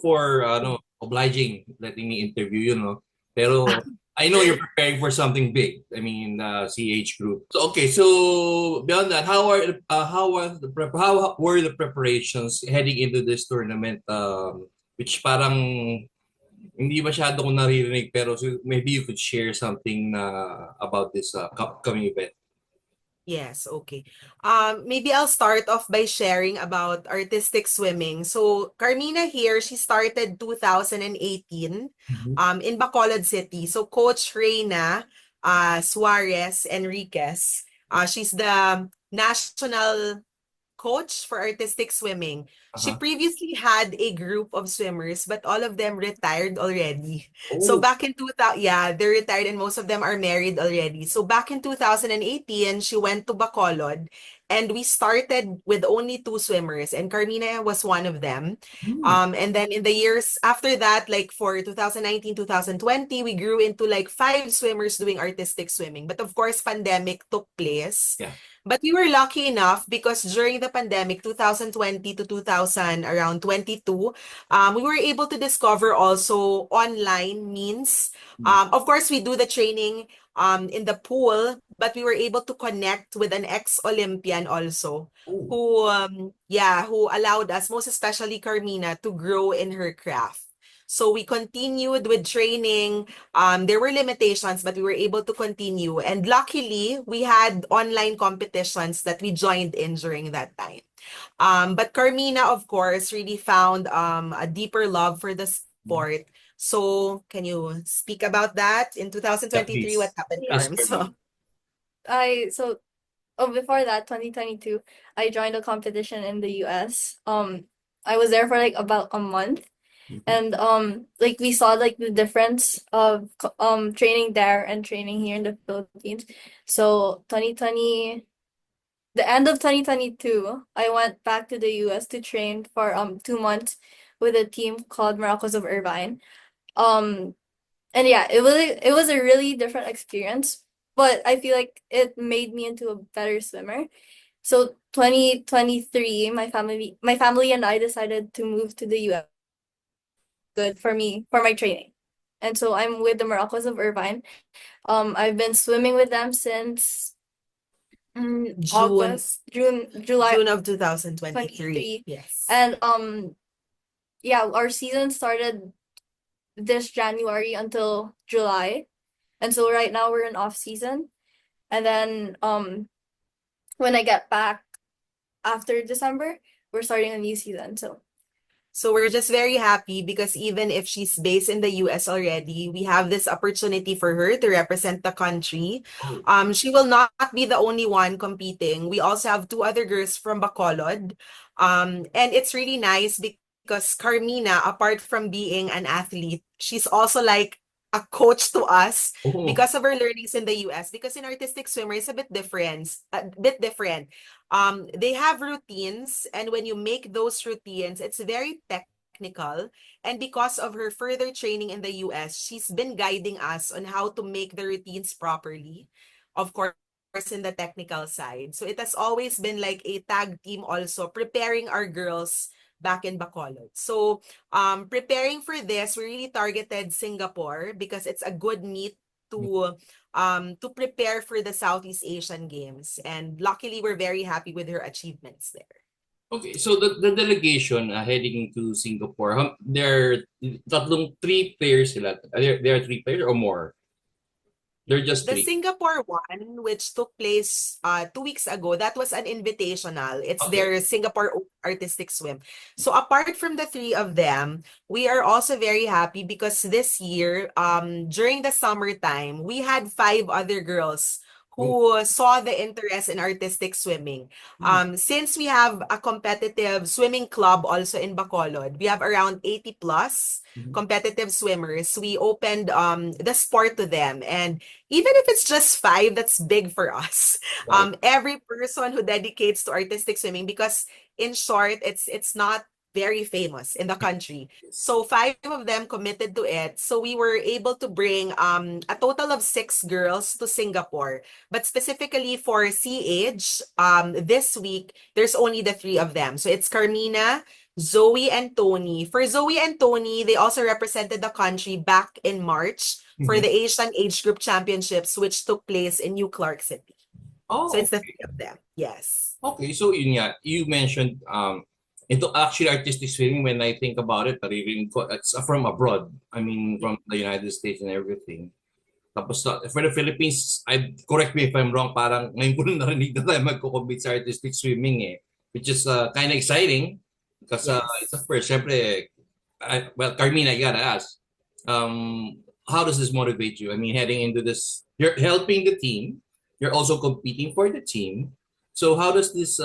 for obliging letting me interview you know. Pero I know you're preparing for something big. I mean, CH Group. So okay, so beyond that, how were the preparations heading into this tournament? Which parang hindi masyado ko naririnig pero maybe you could share something about this upcoming event. Yes, okay. Maybe I'll start off by sharing about artistic swimming. So Carmina here, she started 2018 Mhm. in Bacolod City. So Coach Reina Suarez Enriquez, she's the national coach for artistic swimming. She Uh-huh. previously had a group of swimmers, but all of them retired already. So Oh. back in 2000, yeah, they're retired and most of them are married already. So back in 2018, she went to Bacolod and we started with only two swimmers and Carmina was one of them. Hmm. And then in the years after that, like for 2019, 2020, we grew into like five swimmers doing artistic swimming. But of course, pandemic took place. Yeah. But we were lucky enough because during the pandemic, 2020 to 2000, around 22, we were able to discover also online means. Of course, we do the training in the pool, but we were able to connect with an ex-Olympian also Oh. who allowed us, most especially Carmina, to grow in her craft. So we continued with training. There were limitations, but we were able to continue. And luckily, we had online competitions that we joined in during that time. But Carmina, of course, really found a deeper love for the sport. So can you speak about that? In Yeah, 2023, what please. happened, Yeah. Please, Carm? Kirby. Before that, 2022, I joined a competition in the US. I was there for like about a month, Mhm. and like we saw like the difference of training there and training here in the Philippines. So 2020, the end of 2022, I went back to the US to train for 2 months with a team called Moroccos of Irvine. Um and yeah, it was a really different experience, but I feel like it made me into a better swimmer. So 2023, my family and I decided to move to the US. Good for me for my training. And so I'm with the Moroccos of Irvine. I've been swimming with them since June, July June of 2023. 23. Yes. And yeah, our season started this January until July. And so right now we're in off season. And then when I get back after December, we're starting a new season. So we're just very happy because even if she's based in the US already, we have this opportunity for her to represent the country. Oh. She will not be the only one competing. We also have two other girls from Bacolod. And it's really nice because Carmina, apart from being an athlete, she's also like a coach to us Oh. because of her learnings in the US. Because in artistic swimmer, it's a bit different. They have routines, and when you make those routines, it's very technical. And because of her further training in the US, she's been guiding us on how to make the routines properly. Of course, in the technical side. So it has always been like a tag team also preparing our girls back in Bacolod. So preparing for this, we really targeted Singapore because it's a good meet to prepare for the Southeast Asian Games. And luckily, we're very happy with her achievements there. Okay, so the delegation heading to Singapore, there three players sila. There are three players or more? They're just The three. Singapore one, which took place 2 weeks ago, that was an invitational. It's Okay. their Singapore Artistic Swim. So apart from the three of them, we are also very happy because this year, during the summertime, we had five other girls Oh. who saw the interest in artistic swimming. Since we have a competitive swimming club also in Bacolod, we have around 80 plus Mhm. competitive swimmers. We opened the sport to them, and even if it's just five, that's big for us. Right. Every person who dedicates to artistic swimming, because in short, it's not very famous in the country. So five of them committed to it. So we were able to bring a total of six girls to Singapore. But specifically for CH, this week, there's only the three of them. So it's Carmina, Zoe and Tony. For Zoe and Tony, they also represented the country back in March for Mhm. the Asian Age Group Championships, which took place in New Clark City. So Oh, it's the three of them. Yes. okay. So yun nga, you mentioned ito actually artistic swimming when I think about it, naririnig ko it's from abroad. I mean Yeah. from the United States and everything. Tapos for the Philippines, correct me if I'm wrong, parang ngayon ko lang narinig na tayo magko-compete sa artistic swimming which is kind of exciting because it's a Yes. first. Syempre, well, Carmina, I gotta ask, how does this motivate you? I mean, heading into this, you're helping the team, you're also competing for the team. So how does this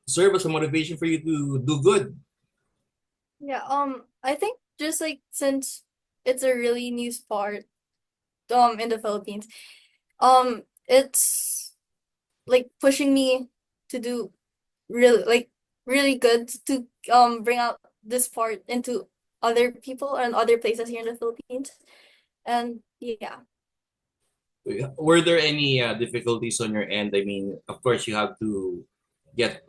serve as a motivation for you to do good? Yeah, I think just like since it's a really new sport in the Philippines, it's like pushing me to do really good to bring out this sport into other people and other places here in the Philippines. And yeah. Were there any difficulties on your end? I mean, of course, you have to get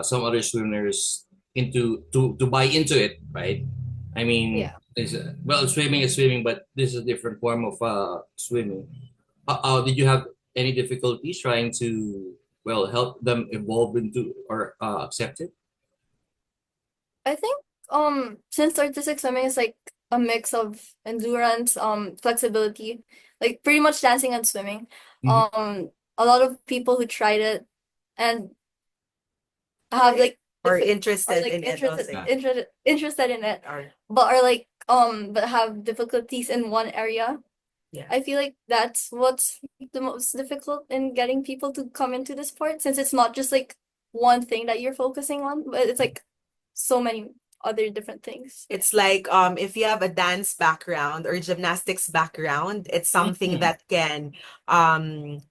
some other swimmers to buy into it, right? I mean, Yeah. well, swimming is swimming, but this is a different form of swimming. Did you have any difficulties trying to help them evolve into or accept it? I think since artistic swimming is like a mix of endurance, flexibility, like pretty much dancing and swimming. Mhm. A lot of people who tried it and have like Or are interested like in it also. interested in it, Or but are like but have difficulties in one area. yeah. I feel like that's what's the most difficult in getting people to come into the sport, since it's not just like one thing that you're focusing on, but it's like so many other different things. It's like if you have a dance background or gymnastics background, it's something Mhm. that can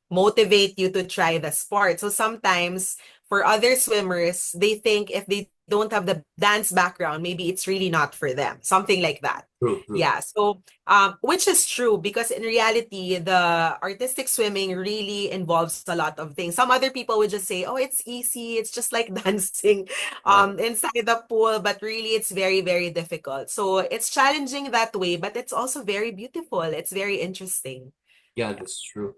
motivate you to try the sport. So sometimes for other swimmers, they think if they don't have the dance background, maybe it's really not for them. Something like that. True, true. Yeah. So which is true because in reality, the artistic swimming really involves a lot of things. Some other people would just say, "Oh, it's easy. It's just like dancing." Right. Inside the pool, but really it's very, very difficult. So it's challenging that way, but it's also very beautiful. It's very interesting. Yeah, that's true.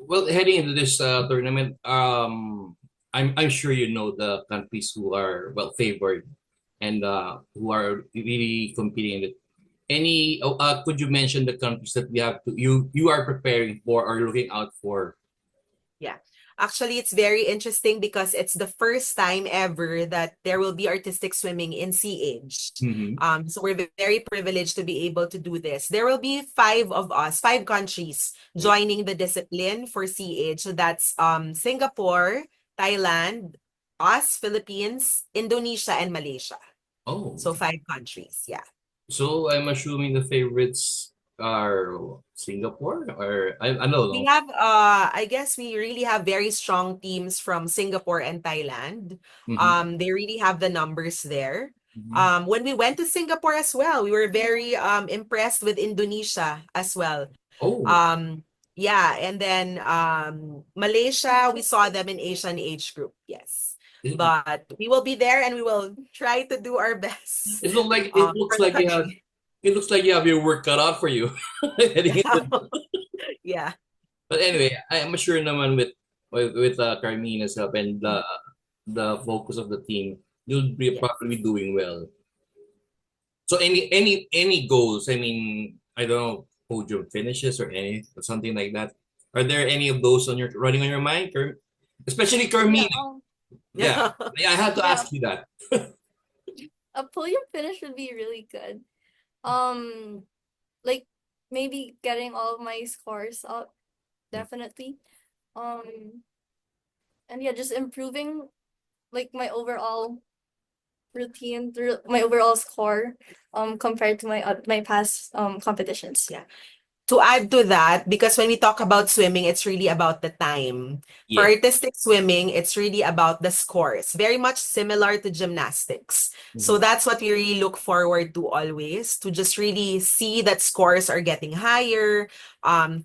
Well, heading into this tournament, I'm sure you know the countries who are well favored and who are really competing in it. Could you mention the countries that we have to you are preparing for or looking out for? Yeah. Actually, it's very interesting because it's the first time ever that there will be artistic swimming in Sea Age. Mm-hmm. So we're very privileged to be able to do this. There will be five of us, five countries joining the discipline for Sea Age. So that's Singapore, Thailand, us, Philippines, Indonesia, and Malaysia. Oh, So five countries, yeah. so I'm assuming the favorites are Singapore or I don't We know. have I guess we really have very strong teams from Singapore and Thailand. Mm-hmm. They really have the numbers there. Mm-hmm. When we went to Singapore as well, we were very impressed with Indonesia as well. Oh, Um yeah, and then Malaysia, we saw them in Asian age group. Yes. it, But we will be there and we will try to do our best it looks for the like you have country. it looks like you have your work cut out for you heading into. Yeah. Yeah. But anyway, I am sure naman with Carmina's help and the focus of the team, you'll be Yes. probably doing well. So any goals? I mean, I don't know, podium finishes or something like that. Are there any of those on your running on your mind, especially Yeah, Carmina? Yeah, I had to yeah, ask you that. a podium finish would be really good. Um, like maybe getting all of my scores up, definitely. Um, and yeah, just improving like my overall routine through my overall score compared to my past competitions. Yeah. To add to that, because when we talk about swimming, it's really about the time. For Yes. artistic swimming, it's really about the scores, very much similar to gymnastics. So Mhm. that's what we really look forward to always, to just really see that scores are getting higher,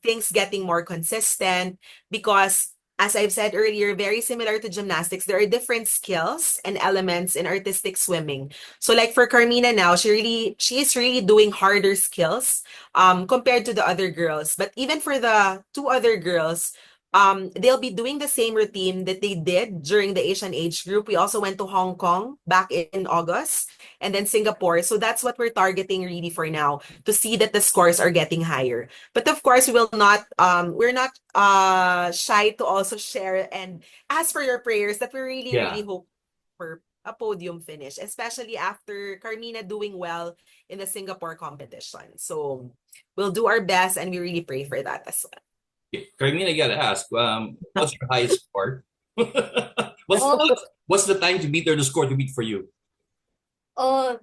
things getting more consistent, because as I've said earlier, very similar to gymnastics, there are different skills and elements in artistic swimming. So like for Carmina now, she is really doing harder skills compared to the other girls. But even for the two other girls, they'll be doing the same routine that they did during the Asian age group. We also went to Hong Kong back in August and then Singapore. So that's what we're targeting really for now, to see that the scores are getting higher. But of course, we will not we're not shy to also share and ask for your prayers that we really, Yeah. really hope for a podium finish, especially after Carmina doing well in the Singapore competition. So we'll do our best and we really pray for that as well. Carmina, I gotta ask, what's your highest score? what's, Oh, what's what's the time to beat or the score to beat for you? uh,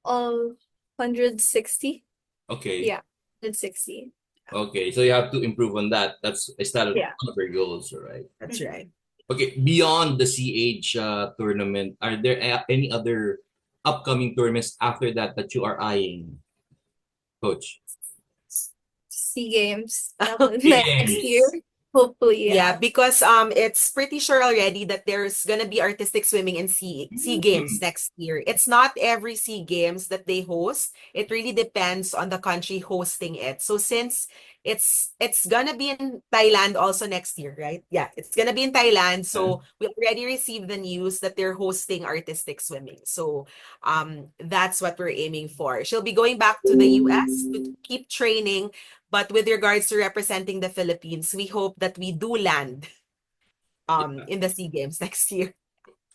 160. Okay. Yeah, 160. Okay, so you have to improve on that. Is that Yeah. one of your goals, right? That's right. Okay, beyond the CH tournament, are there any other upcoming tournaments after that that you are eyeing, Coach? SEA Games next year. Games. Hopefully, Yeah, yeah. because it's pretty sure already that there's gonna be artistic swimming in Sea Games next year. It's not every Sea Games that they host. It really depends on the country hosting it. So since it's gonna be in Thailand also next year, right? Yeah, it's gonna be in Thailand. So we already received the news that they're hosting artistic swimming. So that's what we're aiming for. She'll be going back to the US to keep training. But with regards to representing the Philippines, we hope that we do land in the SEA Games next year.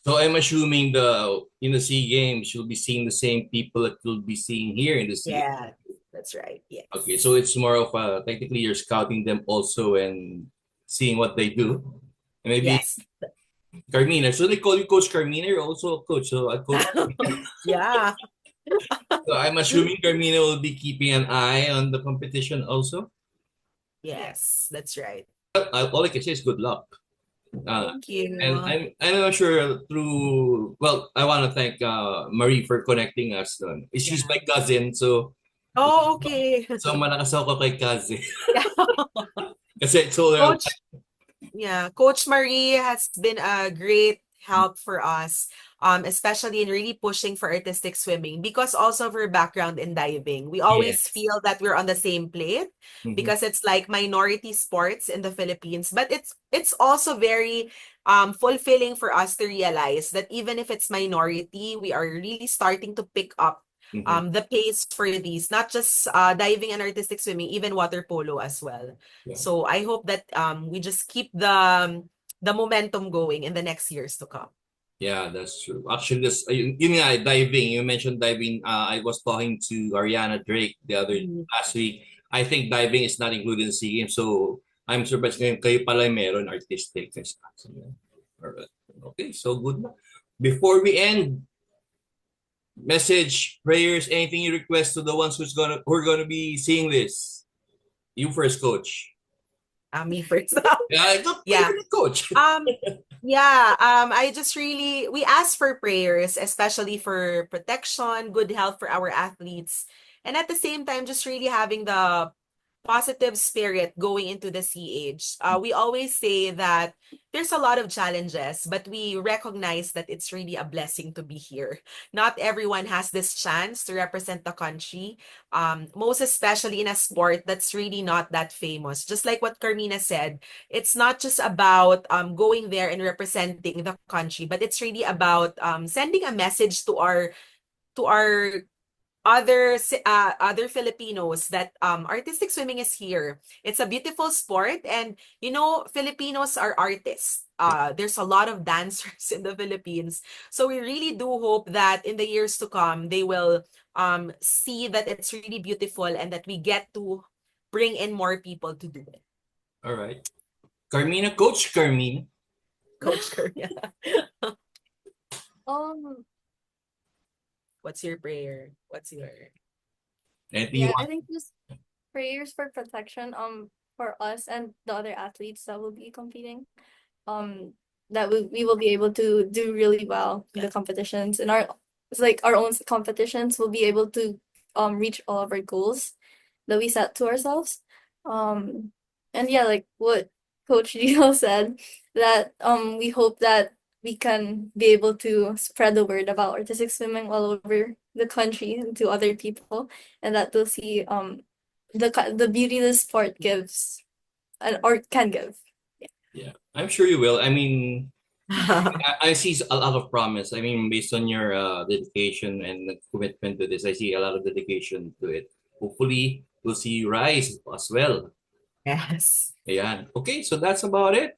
So I'm assuming in the SEA Games you'll be seeing the same people that you'll be seeing here in the SEA. Yeah, that's right. Yes. Okay, so it's more of technically you're scouting them also and seeing what they do. And maybe Yes. Carmina. So they call you Coach Carmina. You're also a coach. So a coach. Yeah. So I'm assuming Carmina will be keeping an eye on the competition also. Yes, that's right. All I can say is good luck. Thank you. And I'm not sure through. Well, I want to thank Marie for connecting us. She's my cousin, so Oh, okay. so malakas ako kay cousin. Yeah. Kasi so Coach, yeah, Coach Marie has been a great help for us, especially in really pushing for artistic swimming because also of her background in diving. We always Yes. feel that we're on the same plate because it's like minority sports in the Philippines, but it's also very fulfilling for us to realize that even if it's minority, we are really starting to pick up the pace for these, not just diving and artistic swimming, even water polo as well. Yeah. So I hope that we just keep the momentum going in the next years to come. Yeah, that's true. Actually, yun nga, diving. You mentioned diving. I was talking to Ariana Drake the other last week. I think diving is not included in SEA Games, so I'm surprised ngayon kayo pala meron artistic. Alright. Okay, so good. Before we end, message, prayers, anything you request to the ones who are gonna be seeing this. You first, Coach. Me first. Yeah, Coach. I just really, we ask for prayers, especially for protection, good health for our athletes, and at the same time, just really having the positive spirit going into the CH. We always say that there's a lot of challenges, but we recognize that it's really a blessing to be here. Not everyone has this chance to represent the country, most especially in a sport that's really not that famous. Just like what Carmina said, it's not just about going there and representing the country, but it's really about sending a message to our other Filipinos that artistic swimming is here. It's a beautiful sport, and Filipinos are artists. There's a lot of dancers in the Philippines, so we really do hope that in the years to come they will see that it's really beautiful and that we get to bring in more people to do it. All right, Carmina, Coach Carmina. Coach Korea. What's your prayer? What's your Yeah, I think just prayers for protection for us and the other athletes that will be competing. That we will be able to do really well in the competitions, and our own competitions will be able to reach all of our goals that we set to ourselves. And yeah, like what Coach Gio said, that we hope that we can be able to spread the word about artistic swimming all over the country and to other people, and that they'll see the beauty the sport gives and or can give. Yeah, I'm sure you will. I mean, I see a lot of promise. I mean, based on your dedication and commitment to this, I see a lot of dedication to it. Hopefully, we'll see you rise as well. Yes. Ayan. Okay, so that's about it.